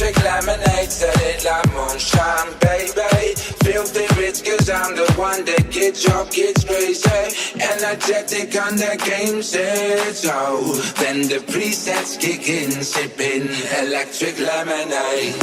Electric lemonade, set it like moonshine, baby. Filthy rich, cause I'm the one that gets your kids crazy. Energetic on the game set, so then the presets kick in, sipping electric lemonade.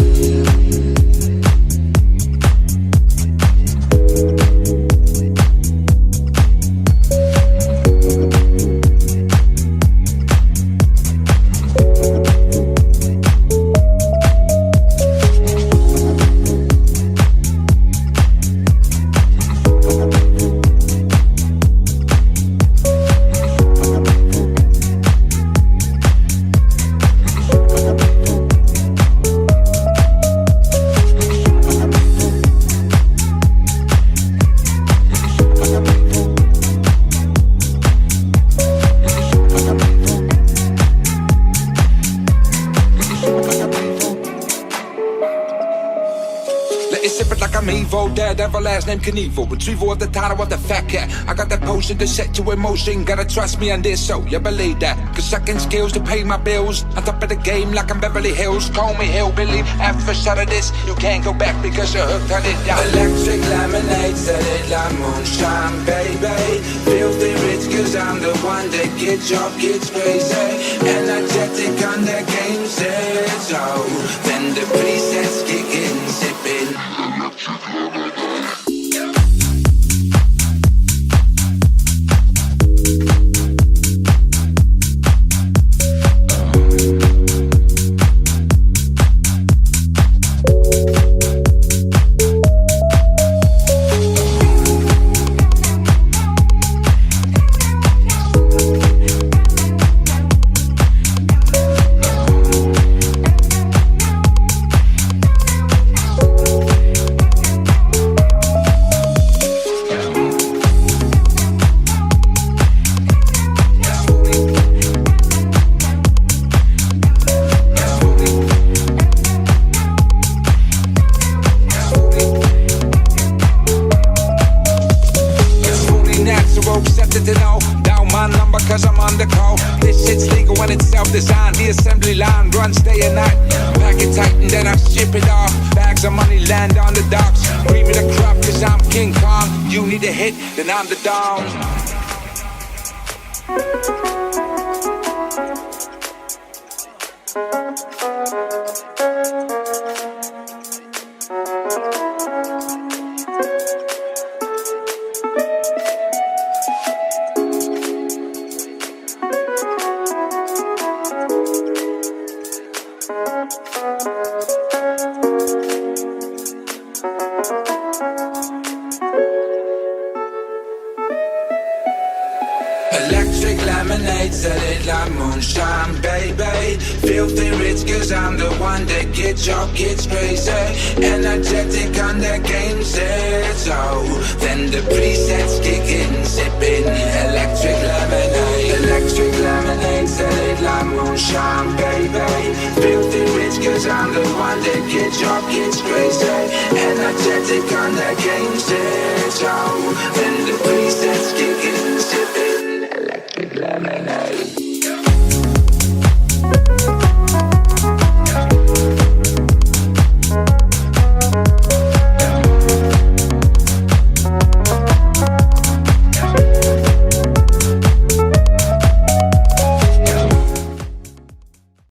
Daredevil, last name Knievel. Retrieval of the title of the fat cat. I got that potion to set you in motion. Gotta trust me on this, so you believe that. Cause second skills to pay my bills. On top of the game like I'm Beverly Hills. Call me hillbilly. After a shot of this, you can't go back because you're hooked on it. Yeah. Electric lemonade, set it like moonshine, baby. Filthy rich cause I'm the one that gets your kids crazy. Energetic on the game set, so then the presets kick in, sipping electric lemonade. Design the assembly line, run, stay at night. Pack it tight and then I ship it off. Bags of money land on the docks. Cream of the crop cause I'm King Kong. You need a hit, then I'm the Don. Electric lemonade, set it like moonshine, baby. Filthy rich cause I'm the one that gets your kids crazy. Energetic on the game set, so then the presets kick in, sipping electric lemonade. Electric lemonade, set it like moonshine, baby. Filthy rich cause I'm the one that gets your kids crazy. Energetic on the game set.